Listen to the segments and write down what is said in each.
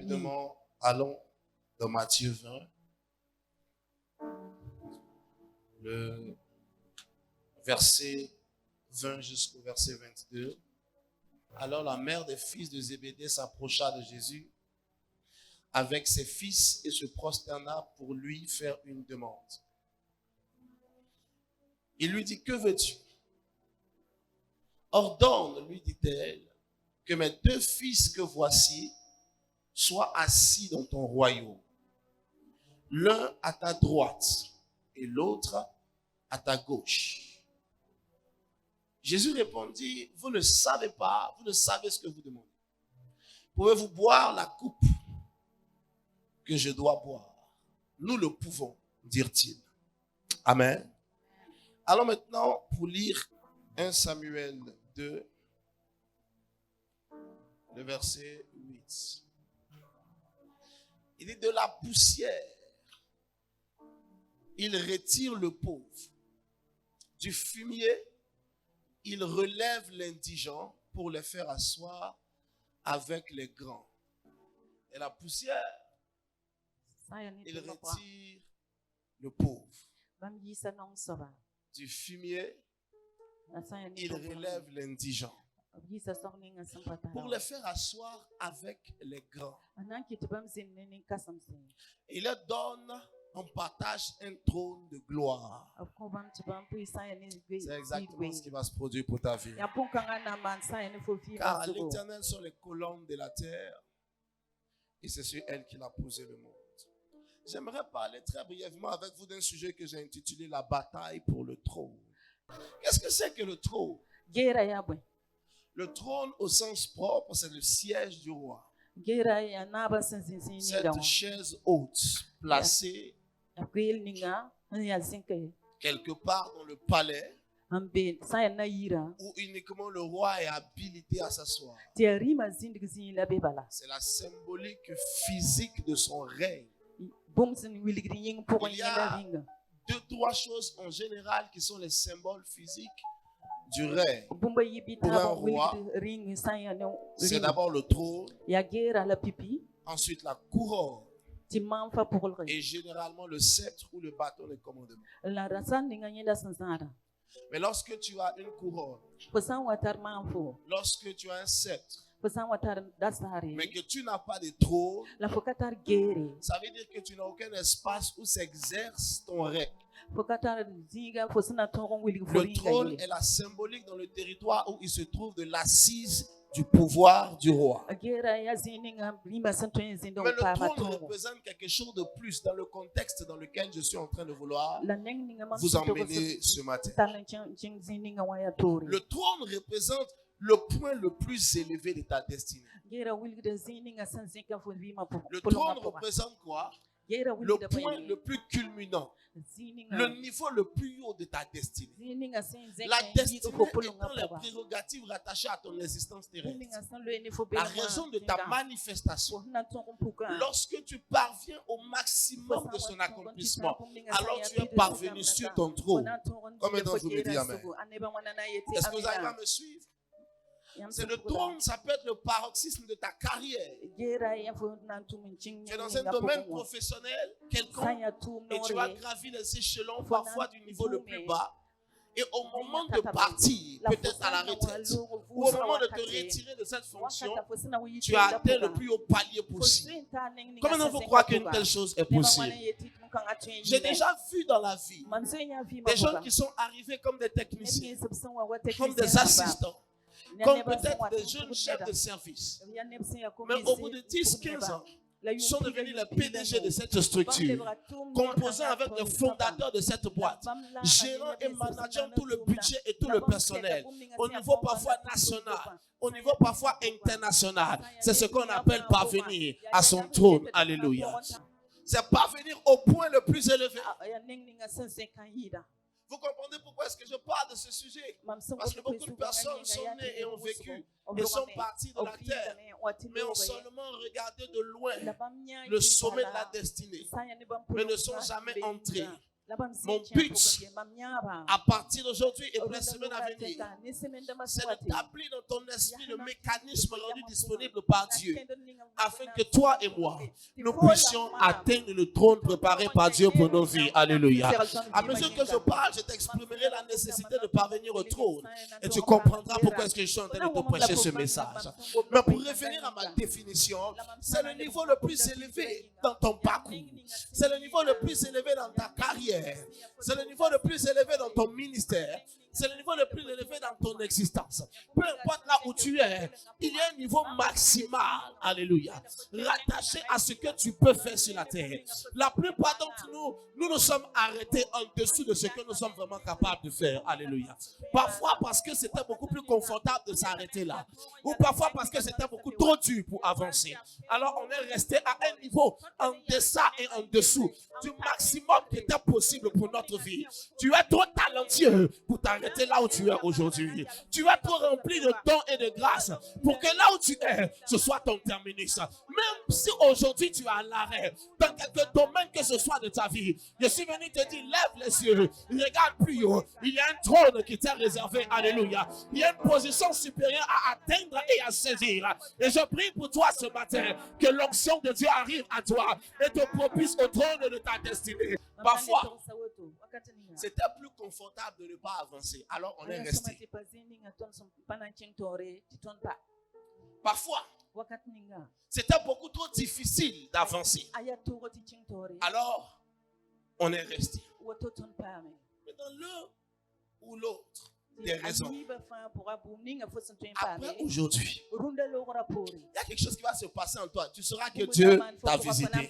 rapidement, allons dans Matthieu 20. Le verset 20 jusqu'au verset 22. Alors la mère des fils de Zébédée s'approcha de Jésus avec ses fils et se prosterna pour lui faire une demande. Il lui dit, que veux-tu? Ordonne, lui dit-elle, que mes 2 fils que voici soient assis dans ton royaume, l'un à ta droite et l'autre à ta gauche. Jésus répondit, vous ne savez pas, vous ne savez ce que vous demandez. Pouvez-vous boire la coupe que je dois boire? Nous le pouvons, dirent-ils. Amen. Allons maintenant pour lire 1 Samuel 2, le verset 8. Il dit, de la poussière, il retire le pauvre. Du fumier, il relève l'indigent pour les faire asseoir avec les grands. Et la poussière, il retire le pauvre. Du fumier, il relève l'indigent pour les faire asseoir avec les grands. Il leur donne en partage un trône de gloire. C'est exactement ce qui va se produire pour ta vie. Car l'Éternel sont les colonnes de la terre et c'est sur elle qu'il a posé le monde. J'aimerais parler très brièvement avec vous d'un sujet que j'ai intitulé la bataille pour le trône. Qu'est-ce que c'est que le trône? Le trône au sens propre, c'est le siège du roi. Cette chaise haute placée quelque part dans le palais où uniquement le roi est habilité à s'asseoir. C'est la symbolique physique de son règne. Il y a 2-3 choses en général qui sont les symboles physiques du règne. Pour un roi, c'est d'abord le trône, ensuite la couronne et généralement le sceptre ou le bâton de commandement. Mais lorsque tu as une couronne, lorsque tu as un sceptre, mais que tu n'as pas de trône, ça veut dire que tu n'as aucun espace où s'exerce ton règne. Le trône est la symbolique dans le territoire où il se trouve de l'assise du pouvoir du roi. Mais le trône représente quelque chose de plus dans le contexte dans lequel je suis en train de vouloir vous emmener ce matin. Le trône représente le point le plus élevé de ta destinée. Le trône représente quoi? Le point le plus culminant, le niveau le plus haut de ta destinée. La destinée étant les prérogatives rattachées à ton existence terrestre. La raison de ta manifestation. Lorsque tu parviens au maximum de son accomplissement, alors tu es parvenu sur ton trône. Combien d'entre vous me disent amen? Est-ce que vous arrivez à me suivre? C'est le trône, ça peut être le paroxysme de ta carrière. Tu es dans un domaine professionnel quelconque et tu as gravi les échelons parfois du niveau le plus bas. Et au moment de partir, peut-être à la retraite, ou au moment de te retirer de cette fonction, tu as atteint le plus haut palier possible. Combien d'entre vous croient qu'une telle chose est possible? J'ai déjà vu dans la vie des gens qui sont arrivés comme des techniciens, comme des assistants, comme peut-être des jeunes chefs de service. Mais au bout de 10-15 ans, ils sont devenus les PDG de cette structure, composant avec les fondateurs de cette boîte, gérant et manageant tout le budget et tout le personnel, au niveau parfois national, au niveau parfois international. C'est ce qu'on appelle parvenir à son trône. Alléluia. C'est parvenir au point le plus élevé. Vous comprenez pourquoi est-ce que je parle de ce sujet? Parce que beaucoup de personnes sont nées et ont vécu et sont parties de la terre, mais ont seulement regardé de loin le sommet de la destinée, mais ne sont jamais entrés Mon but, à partir d'aujourd'hui et pour les semaines à venir, c'est d'établir dans ton esprit le mécanisme rendu disponible par Dieu, afin que toi et moi, nous puissions atteindre le trône préparé par Dieu pour nos vies. Alléluia. À mesure que je parle, je t'exprimerai la nécessité de parvenir au trône et tu comprendras pourquoi est-ce que je suis en train de te prêcher ce message. Mais pour revenir à ma définition, c'est le niveau le plus élevé dans ton parcours. C'est le niveau le plus élevé dans ta carrière. C'est le niveau le plus élevé dans ton ministère. C'est le niveau le plus élevé dans ton existence. Peu importe là où tu es, il y a un niveau maximal, alléluia, rattaché à ce que tu peux faire sur la terre. La plupart d'entre nous, nous sommes arrêtés en dessous de ce que nous sommes vraiment capables de faire, alléluia. Parfois parce que c'était beaucoup plus confortable de s'arrêter là, ou parfois parce que c'était beaucoup trop dur pour avancer. Alors on est resté à un niveau en deçà et en dessous du maximum qui était possible pour notre vie. Tu es trop talentueux pour t'arrêter là où tu es aujourd'hui. Tu es trop rempli de dons et de grâce pour que là où tu es, ce soit ton terminus. Même si aujourd'hui tu es à l'arrêt, dans quelque domaine que ce soit de ta vie, je suis venu te dire, lève les yeux, regarde plus haut. Il y a un trône qui t'est réservé, alléluia. Il y a une position supérieure à atteindre et à saisir. Et je prie pour toi ce matin, que l'onction de Dieu arrive à toi et te propulse au trône de ta destinée. Parfois, c'était plus confortable de ne pas avancer. Alors on est resté. Parfois, c'était beaucoup trop difficile d'avancer. Alors, on est resté. Mais dans l'un ou l'autre des raisons, après aujourd'hui, il y a quelque chose qui va se passer en toi. Tu sauras que Dieu t'a visité.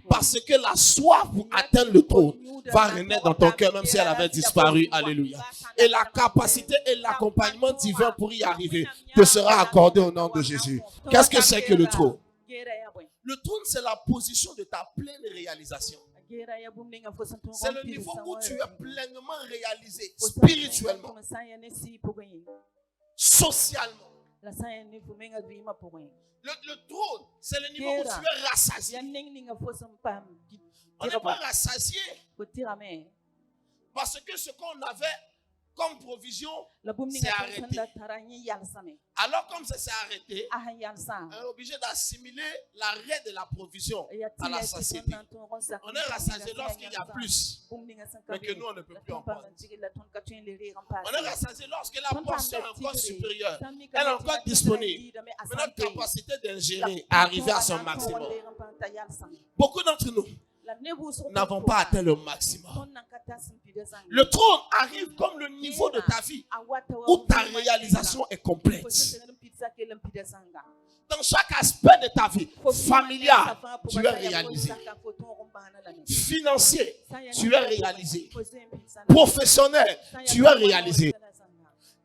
Parce que la soif pour atteindre le trône va renaître dans ton cœur, même si elle avait disparu. Alléluia. Et la capacité et l'accompagnement divin pour y arriver te sera accordé au nom de Jésus. Qu'est-ce que c'est que le trône? Le trône, c'est la position de ta pleine réalisation. C'est le niveau où tu es pleinement réalisé, spirituellement, socialement. Le trône, c'est le niveau où tu es rassasié. On n'est pas rassasié parce que ce qu'on avait comme provision s'est arrêté. Alors comme ça s'est arrêté, on est obligé d'assimiler l'arrêt de la provision à la satiété. On est rassasié lorsqu'il y a plus, mais que nous on ne peut plus en prendre. On est rassasié lorsque la portion est encore supérieure, elle est encore disponible, mais notre capacité d'ingérer est arrivée à son maximum. Beaucoup d'entre nous n'avons pas atteint le maximum. Le trône arrive comme le niveau de ta vie où ta réalisation est complète. Dans chaque aspect de ta vie, familial, tu es réalisé. Financier, tu es réalisé. Professionnel, tu es réalisé.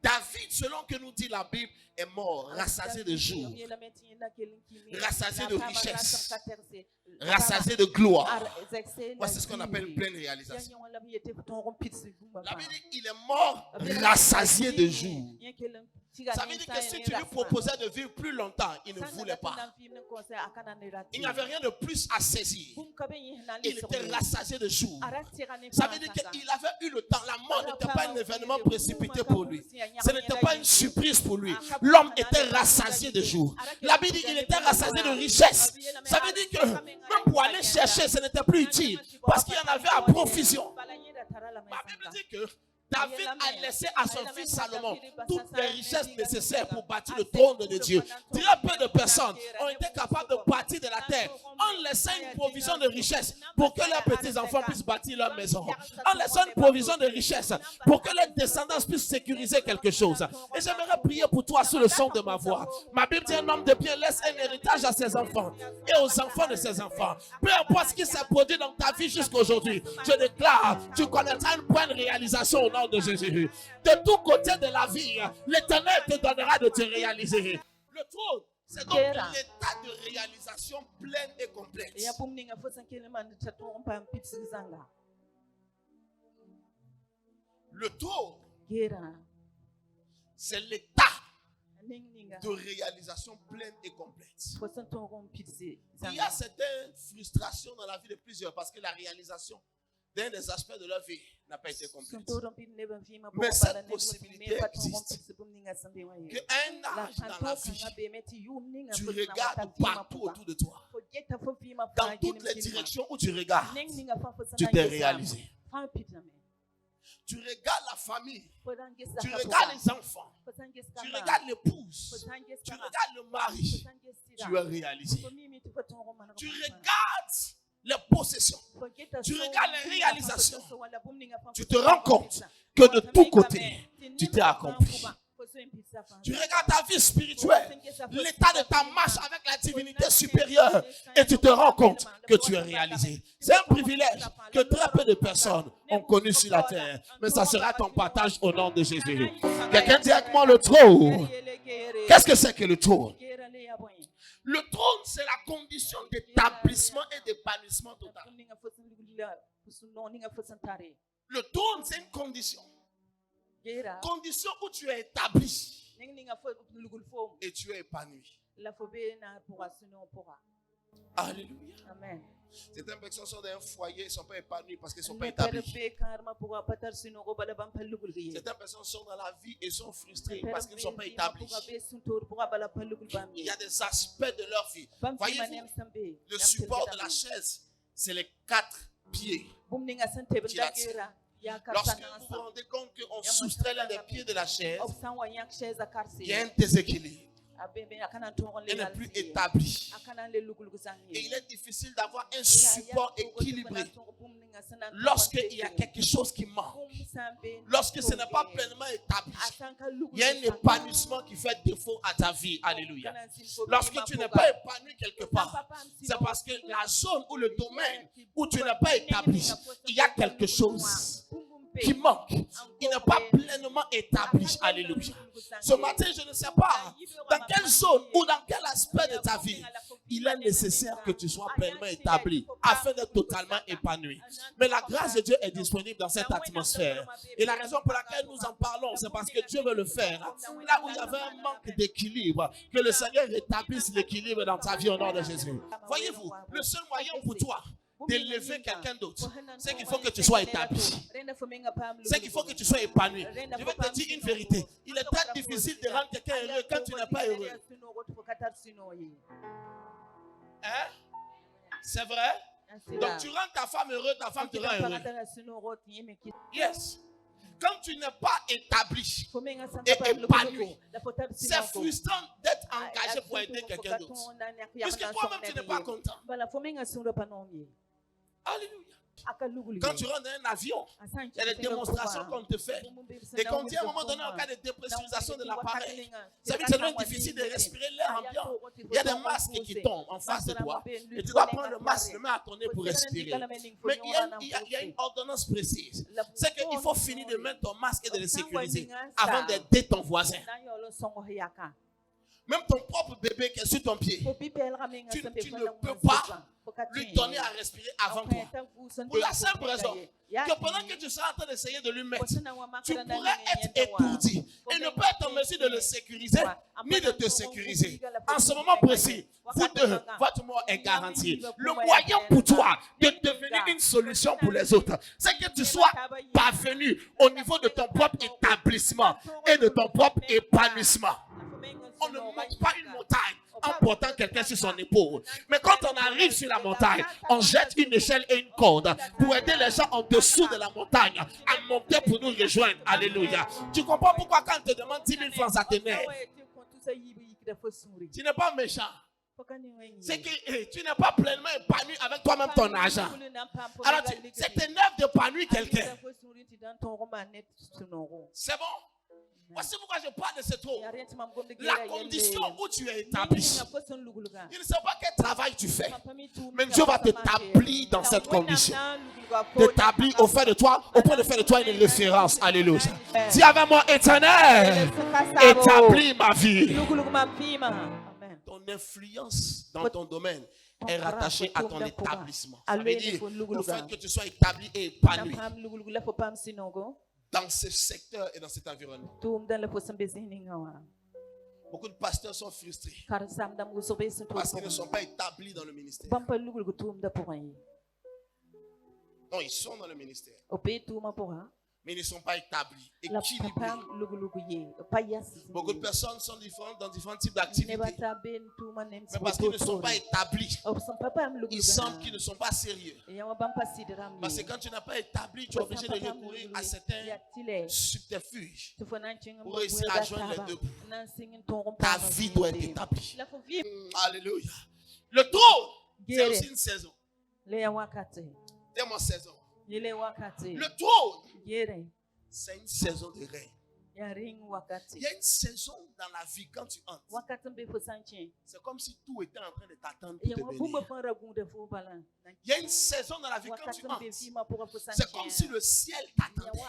David, selon que nous dit la Bible, est mort, rassasié de jours, rassasié de richesse, rassasié de gloire. Voici ce qu'on appelle une pleine réalisation. La Bible dit qu'il est mort, rassasié de jours. Ça veut dire que si tu lui proposais de vivre plus longtemps, il ne voulait pas. Il n'y avait rien de plus à saisir. Il était rassasié de jours. Ça veut dire qu'il avait eu le temps. La mort n'était pas un événement précipité pour lui. Ce n'était pas une surprise pour lui. L'homme était rassasié de jours. La Bible dit qu'il était rassasié de richesse. Ça veut dire que même pour aller chercher, ce n'était plus utile. Parce qu'il y en avait à profusion. La Bible dit que David a laissé à son fils Salomon toutes les richesses nécessaires pour bâtir le trône de Dieu. Très peu de personnes ont été capables de bâtir de la terre en laissant une provision de richesse pour que leurs petits-enfants puissent bâtir leur maison. En laissant une provision de richesse pour que leurs descendants puissent sécuriser quelque chose. Et j'aimerais prier pour toi sous le son de ma voix. Ma Bible dit un homme de bien laisse un héritage à ses enfants et aux enfants de ses enfants. Peu importe ce qui s'est produit dans ta vie jusqu'à aujourd'hui, je déclare, tu connaîtras une bonne réalisation au nom de Jésus. De tous côtés de la vie, l'Éternel te donnera de te réaliser. Le trône, c'est donc l'état de réalisation pleine et complète. Le trône, c'est l'état de réalisation pleine et complète. Il y a certaines frustrations dans la vie de plusieurs parce que la réalisation d'un des aspects de leur vie n'a pas été complète. Mais cette possibilité existe. Qu'un âge dans la vie, tu regardes partout autour de toi. Dans toutes les directions où tu regardes, tu t'es réalisé. Tu regardes la famille, tu regardes les enfants, tu regardes l'épouse, tu regardes le mari, tu es réalisé. Tu regardes les possessions, tu regardes les réalisations, tu te rends compte que de tous côtés, tu t'es accompli. Tu regardes ta vie spirituelle, l'état de ta marche avec la divinité supérieure et tu te rends compte que tu es réalisé. C'est un privilège que très peu de personnes ont connu sur la terre, mais ça sera ton partage au nom de Jésus. Quelqu'un dit avec moi le trône. Qu'est-ce que c'est que le trône? Le trône, c'est la condition d'établissement et d'épanouissement total. Le trône, c'est une condition. Condition où tu es établi et tu es épanoui. Alléluia. Amen. Certaines personnes sont dans un foyer, ils ne sont pas épanouis parce qu'ils ne sont pas établis. Certaines personnes sont dans la vie et sont frustrées parce qu'ils ne sont pas établis. Il y a des aspects de leur vie. Voyez-vous, le support de la chaise, c'est les 4 pieds qui la tiennent. Lorsque vous vous rendez compte qu'on soustrait l'un des pieds de la chaise, il y a un déséquilibre. Il n'est plus établi. Et il est difficile d'avoir un support équilibré lorsqu'il y a quelque chose qui manque. Lorsque ce n'est pas pleinement établi, il y a un épanouissement qui fait défaut à ta vie. Alléluia. Lorsque tu n'es pas épanoui quelque part, c'est parce que la zone ou le domaine où tu n'es pas établi, il y a quelque chose qui manque. Il n'est pas pleinement établi. Alléluia. Ce matin, je ne sais pas dans quelle zone ou dans quel aspect de ta vie il est nécessaire que tu sois pleinement établi afin d'être totalement épanoui. Mais la grâce de Dieu est disponible dans cette atmosphère. Et la raison pour laquelle nous en parlons, c'est parce que Dieu veut le faire. Là où il y avait un manque d'équilibre, que le Seigneur rétablisse l'équilibre dans ta vie au nom de Jésus. Voyez-vous, le seul moyen pour toi d'élever quelqu'un d'autre, c'est qu'il faut que tu sois établi. C'est qu'il faut que tu sois épanoui. Je vais te dire une vérité. Il est très difficile de rendre quelqu'un heureux quand tu n'es pas heureux. Hein? C'est vrai? Donc tu rends ta femme heureuse, ta femme te rend heureux. Yes. Quand tu n'es pas établi et épanoui, c'est frustrant d'être engagé pour aider quelqu'un d'autre. Puisque toi-même tu n'es pas content. Alléluia. Quand tu rentres dans un avion, il y a des démonstrations qu'on te fait. Et qu'on dit à un moment donné, en cas de dépressurisation de l'appareil, ça veut dire que c'est même difficile de respirer l'air ambiant. Il y a des masques qui tombent en face de toi. Et tu dois prendre le masque, le mettre à ton nez pour respirer. Mais il y a une ordonnance précise. C'est qu'il faut finir de mettre ton masque et de le sécuriser avant d'aider ton voisin. Même ton propre bébé qui est sur ton pied, tu ne peux pas lui donner à respirer avant toi. Pour la simple raison que pendant que tu seras en train d'essayer de lui mettre, tu pourrais être étourdi et ne pas être en mesure de le sécuriser ni de te sécuriser. En ce moment précis, vous deux, votre mort est garantie. Le moyen pour toi de devenir une solution pour les autres, c'est que tu sois parvenu au niveau de ton propre établissement et de ton propre épanouissement. On ne monte pas une montagne en portant quelqu'un sur son épaule. Mais quand on arrive sur la montagne, on jette une échelle et une corde pour aider les gens en dessous de la montagne à monter pour nous rejoindre. Alléluia. Tu comprends pourquoi quand on te demande 10 000 francs, ça t'énerve? Tu n'es pas méchant. C'est que tu n'es pas pleinement épanoui avec toi-même ton argent. Alors c'est t'énerve d'épanouir quelqu'un. C'est bon? Voici pourquoi je parle de ce trône. La condition où tu es établi. Il ne sait pas quel travail tu fais. Mais Dieu va t'établir dans cette condition. T'établir au fait de toi, au point de faire de toi une référence. Alléluia. Dis avec moi, Éternel, établis ma vie. Ton influence dans ton domaine est rattachée à ton établissement. Ça veut dire le fait que tu sois établi et épanoui dans ce secteur et dans cet environnement. Beaucoup de pasteurs sont frustrés parce qu'ils ne sont pas établis dans le ministère. Non, ils sont dans le ministère. Mais ils ne sont pas établis, équilibrés. Beaucoup de personnes sont différentes dans différents types d'activités. Mais parce qu'ils ne sont pas établis, il semble qu'ils ne sont pas sérieux. Parce que quand tu n'as pas établi, tu es obligé de recourir à certains subterfuges pour réussir à joindre les deux bouts. Ta vie doit être établie. Alléluia. Le trône, c'est aussi une saison. Dis-moi saison. Le trône, c'est une saison de règne. Il y a une saison dans la vie quand tu entres. C'est comme si tout était en train de t'attendre pour te bénir. Il y a une saison dans la vie quand tu entres. C'est comme si le ciel t'attendait.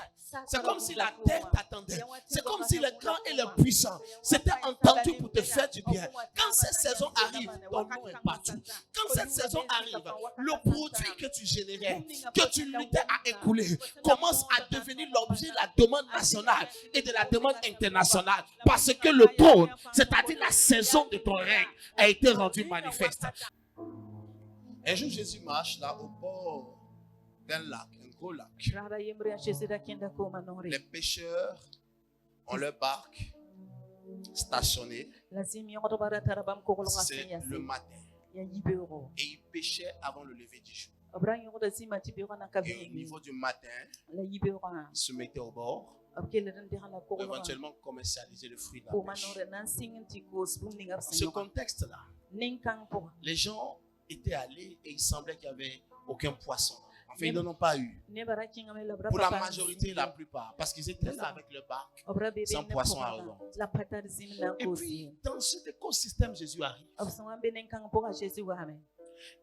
C'est comme si la terre t'attendait. C'est comme si les grands et les puissants s'étaient entendus pour te faire du bien. Quand cette saison arrive, ton nom est partout. Quand cette saison arrive, le produit que tu générais, que tu luttais à écouler, commence à devenir l'objet de la demande nationale et de la demande internationale. Parce que le trône, c'est-à-dire la saison de ton règne, a été rendu manifeste. Un jour, Jésus marche là au bord d'un lac, un gros lac. Les pêcheurs ont leur barque stationnée. C'est le matin. Et ils pêchaient avant le lever du jour. Et au niveau du matin, ils se mettaient au bord. Pour éventuellement commercialiser le fruit de la pêche. Dans ce contexte-là, les gens étaient allés et il semblait qu'il n'y avait aucun poisson. Enfin, ils n'en ont pas eu. Pour la majorité, la plupart. Parce qu'ils étaient là avec le barque, sans poisson à revendre. Et puis, dans cet écosystème, Jésus arrive.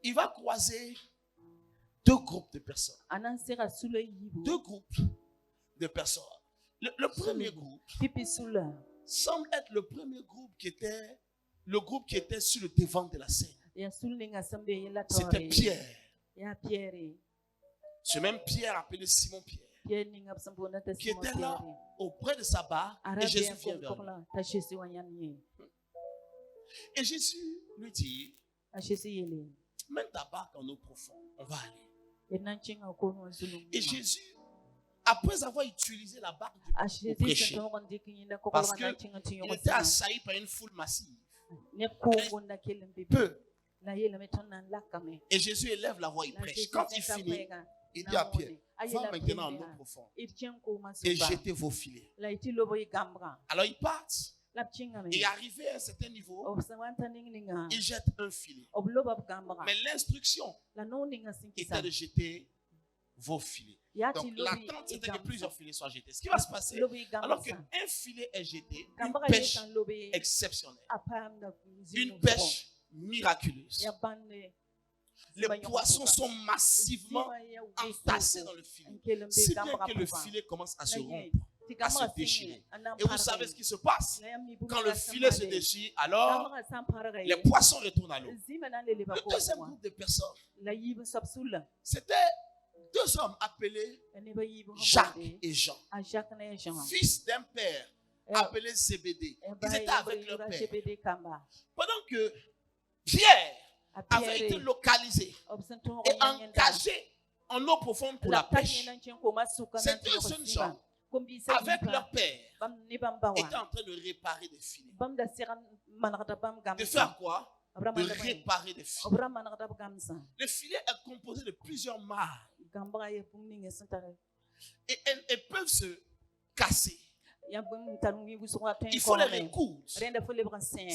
Il va croiser deux groupes de personnes. Deux groupes de personnes. Le premier groupe semble être le premier groupe qui était le groupe qui était sur le devant de la scène. C'était Pierre. Ce même Pierre appelé Simon Pierre, qui était là auprès de sa barque et Jésus vient vers lui. Et Jésus lui dit, mets ta barque en eau profonde, on va aller. Et Jésus, après avoir utilisé la barque du pour prêcher, parce qu'il était assailli par une foule massive, peu. Et Jésus élève la voix, il prêche. Quand il finit, il dit à Pierre, va maintenant en eau profonde et jetez vos filets. Alors ils partent. Et arrivé à un certain niveau, il jette un filet. Mais l'instruction était de jeter vos filets. Donc l'attente c'était que plusieurs filets soient jetés. Ce qui va se passer, alors qu'un filet est jeté, une pêche exceptionnelle, une pêche miraculeuse. Les poissons sont massivement entassés dans le filet. Si bien que le filet commence à se rompre, à se déchirer. Et vous savez ce qui se passe? Quand le filet se déchire, alors les poissons retournent à l'eau. Le deuxième groupe de personnes, c'était deux hommes appelés Jacques et Jean, fils d'un père appelé Zébédée. Ils étaient avec leur père. Pendant que Pierre avait été localisé et engagé en eau profonde pour la pêche, ces deux jeunes gens, avec leur père, étaient en train de réparer des filets. De faire quoi? De réparer des filets. Le filet est composé de plusieurs mailles. Et elles peuvent se casser. Il faut les recoudre. C'est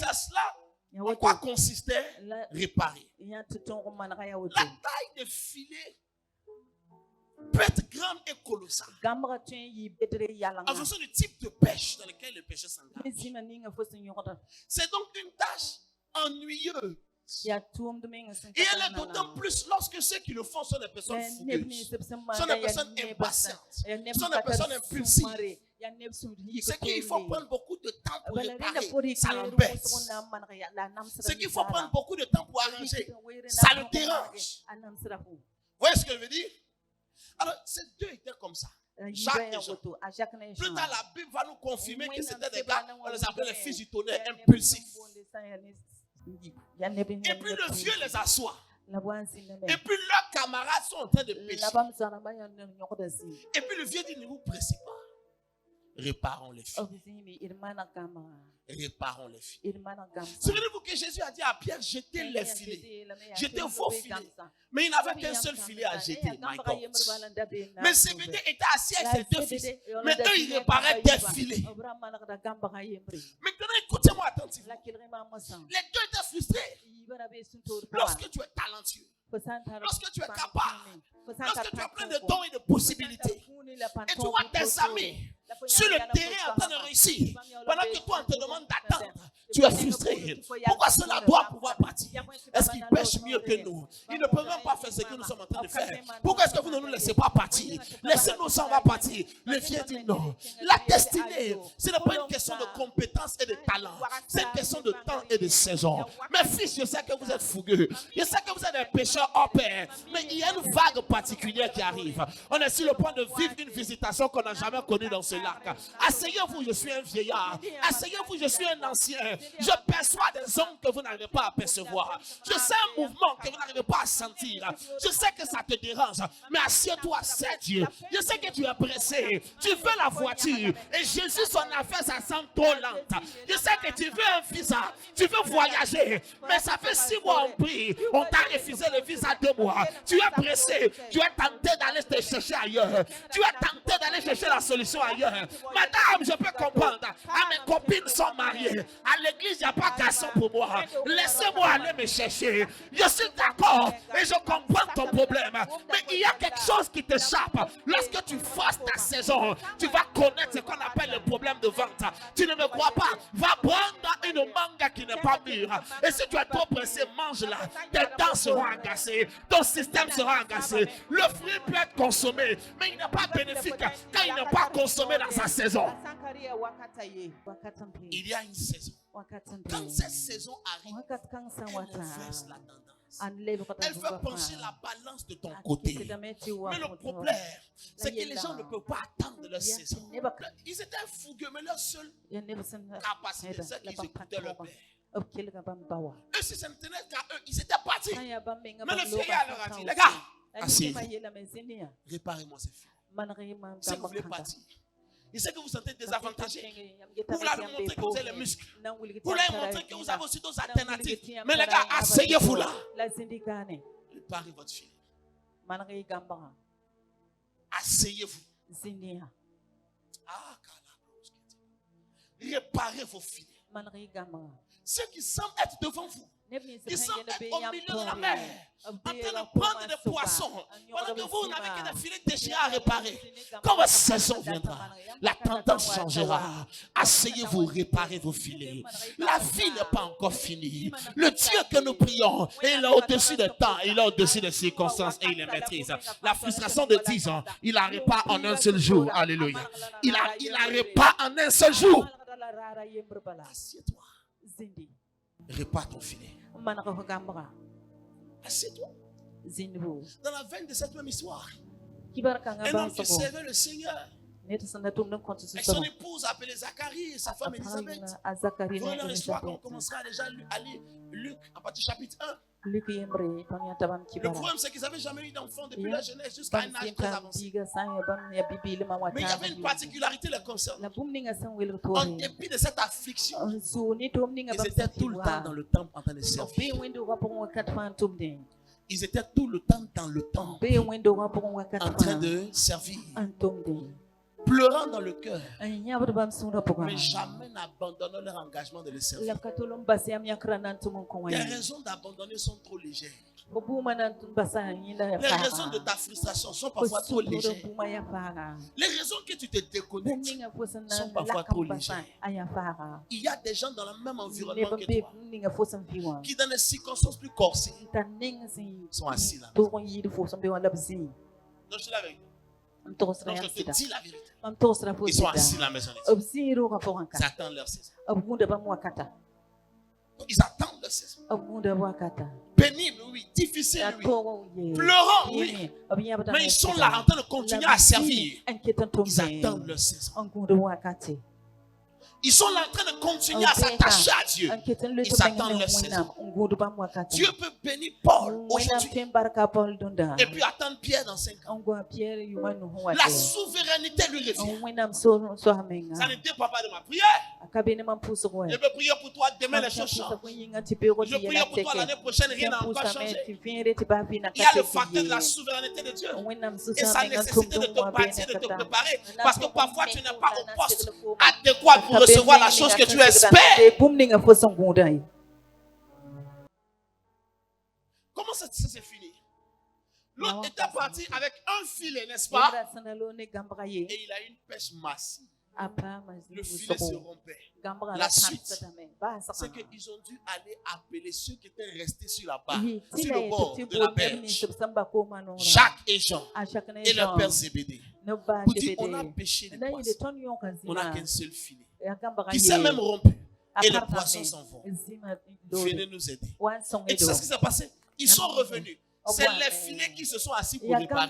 à cela en quoi consistait réparer. La taille des filets peut être grande et colossale en fonction du type de pêche dans lequel le pêcheur s'engage. C'est donc une tâche ennuyeuse. Et elle est d'autant plus lorsque ceux qui le font sont des personnes fougueuses, sont des personnes impatientes, sont des personnes impulsives. C'est qu'il faut prendre beaucoup de temps pour réparer, ça l'embête. C'est qu'il faut prendre beaucoup de temps pour arranger, ça le dérange. Vous voyez ce que je veux dire? Alors, ces deux étaient comme ça. Jacques et Jean. Plus tard, la Bible va nous confirmer que c'était des gars, on les appelait les fils du tonnerre impulsifs. Et puis le vieux les assoit. Et puis leurs camarades sont en train de pécher. Et puis le vieux dit, ne vous pressez pas. Réparons les filles. Réparons les filles. Souvenez-vous que Jésus a dit à Pierre, jetez les filets. Jetez vos filets. Mais il n'avait qu'un seul filet à jeter. My God. Mais Zébédée était assis avec ses deux fils. Mais eux, ils réparaient des filets. Maintenant, écoutez-moi attentivement. Les deux étaient frustrés. Lorsque tu es talentueux, lorsque tu es capable, lorsque tu as plein de dons et de possibilités, et tu vois tes amis sur le terrain en train de réussir, pendant que toi on te demande d'attendre, tu es frustré. Pourquoi cela doit pouvoir partir? Est-ce qu'ils pêchent mieux que nous? Ils ne peuvent même pas faire ce que nous sommes en train de faire. Pourquoi est-ce que vous ne nous laissez pas partir? Laissez-nous ça, on va partir. Le vieux dit non. La destinée, ce n'est pas une question de compétence et de talent. C'est une question de temps et de saison. Mes fils, je sais que vous êtes fougueux. Je sais que vous êtes des pécheurs hors pair. Mais il y a une vague particulière qui arrive. On est sur le point de vivre une visitation qu'on n'a jamais connue dans ce lac. Asseyez-vous, je suis un vieillard. Asseyez-vous, je suis un ancien. Je perçois des ondes que vous n'arrivez pas à percevoir. Je sais un mouvement que vous n'arrivez pas à sentir. Je sais que ça te dérange. Mais assieds-toi, c'est Dieu. Je sais que tu es pressé. Tu veux la voiture. Et Jésus, son affaire, ça semble trop lente. Je sais que tu veux un visa. Tu veux voyager. Mais ça fait 6 mois on prie. On t'a refusé le visa 2 mois. Tu es pressé. Tu es tenté d'aller te chercher ailleurs. Tu es tenté d'aller chercher la solution ailleurs. Madame, je peux comprendre. Ah, mes copines sont mariées. À l'église, il n'y a pas garçon pour moi. Laissez-moi aller me chercher. Je suis d'accord et je comprends ton problème. Mais il y a quelque chose qui t'échappe. Lorsque tu forces ta saison, tu vas connaître ce qu'on appelle le problème de vente. Tu ne me crois pas? Va prendre une mangue qui n'est pas mûre. Et si tu es trop pressé, mange-la. Tes dents seront agacées. Ton système sera agacé. Le fruit peut être consommé, mais il n'est pas bénéfique quand il n'est pas consommé dans sa saison. Il y a une saison. Quand cette saison arrive, elle inverse la tendance. Elle fait pencher la balance de ton côté. Mais le problème, c'est que les gens ne peuvent pas attendre leur saison. Ils étaient fougueux, mais leur seule capacité, c'est qu'ils écoutaient leur père. Eux, si ça ne tenait qu'à eux, ils étaient partis. Mais le vieillard leur a dit, les gars, asseyez-vous. Réparez-moi ces filles. Si vous voulez partir. Il sait que vous sentez désavantagé. Vous voulez montrer que vous avez les muscles. Vous voulez montrer que vous avez aussi d'autres alternatives. Mais les gars, asseyez-vous là. Réparez votre fille. Asseyez-vous. Réparez vos filles. Ceux qui semblent être devant vous, qui semblent être au milieu de la mer, en train de prendre des poissons, pendant que vous n'avez que des filets déchirés à réparer. Quand votre saison viendra, la tendance changera. Asseyez-vous, réparez vos filets. La vie n'est pas encore finie. Le Dieu que nous prions, il est au-dessus des temps, il est au-dessus des circonstances et il les maîtrise. La frustration de 10 ans, il la répare en un seul jour. Alléluia. Il la répare en un seul jour. Assieds-toi. Répare ton filet. Assieds-toi. Dans la veine de cette même histoire, un homme qui servait le Seigneur et son épouse appelée Zacharie, sa femme Élisabeth. Voilà l'histoire qu'on commencera déjà à lire Luc à partir du chapitre 1. Le problème, c'est qu'ils n'avaient jamais eu d'enfant depuis la jeunesse jusqu'à un âge très avancé. Mais il y avait une particularité les concernant. En dépit de cette affliction, ils étaient tout le temps dans le temple en train de servir. Ils étaient tout le temps dans le temple en train de servir. Pleurant dans le cœur, mais jamais n'abandonnant leur engagement de le servir. Les raisons d'abandonner sont trop légères. Les raisons de ta frustration sont parfois trop légères. Les raisons que tu te déconnectes sont parfois trop légères. Il y a des gens dans le même environnement que toi qui, dans des circonstances plus corsées, sont assis là. Donc, je suis là avec vous. Donc je te dis la vérité. Ils sont assis à la maison de Dieu. Ils attendent leur saison. Ils attendent leur saison. Pénible, oui. Difficile, oui. Pleurant, oui. Mais ils sont là en train de continuer à servir. Ils attendent leur saison. Ils sont là en train de continuer à s'attacher à Dieu. Ils attendent leur saison. Dieu peut bénir Paul aujourd'hui. Et puis attendre Pierre dans 5 ans. La souveraineté lui revient. Ça ne dépend pas de ma prière. Je peux prier pour toi, demain les choses changent. Je prie pour toi, l'année prochaine, rien n'a encore changé. Il y a le facteur de la souveraineté de Dieu. Et sa nécessité de te bâtir, de te préparer. Parce que parfois, tu n'es pas au poste adéquat pour recevoir la chose que tu espères. Comment ça s'est fini? L'autre était parti avec un filet, n'est-ce pas? Et il a une pêche massive. Le filet se rompait. La suite, c'est qu'ils ont dû aller appeler ceux qui étaient restés sur la barre, sur le bord de la berge, Jacques et Jean et leur père Zébédée, pour dire on a pêché les poissons, on n'a qu'un seul filet qui s'est même rompu et les poissons s'en vont. Venez nous aider. Et tu sais ce qui s'est passé? Ils sont revenus. C'est les filets qui se sont assis pour réparer.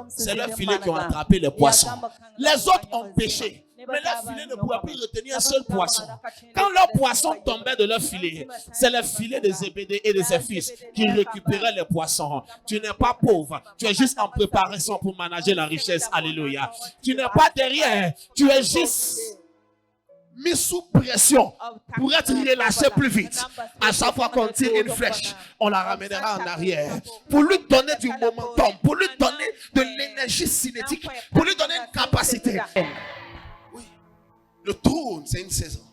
C'est leurs filets qui ont attrapé les poissons. Les autres ont pêché. Mais leurs filets ne pouvaient plus retenir un seul poisson. Quand leurs poissons tombaient de leur filet, c'est le filet de Zébédée et de ses fils qui récupéraient les poissons. Tu n'es pas pauvre. Tu es juste en préparation pour manager la richesse. Alléluia. Tu n'es pas derrière. Tu es juste mis sous pression pour être relâché plus vite. À chaque fois qu'on tire une flèche, on la ramènera en arrière pour lui donner du momentum, pour lui donner de l'énergie cinétique, pour lui donner une capacité. Oui, le trône, c'est une saison.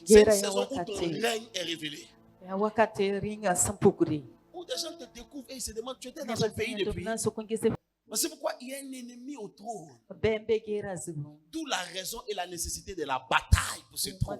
C'est une saison où ton règne est révélé. Où des gens te découvrent et ils se demandent, tu étais dans ce pays depuis. C'est pourquoi il y a un ennemi au trône. D'où la raison et la nécessité de la bataille pour ce trône.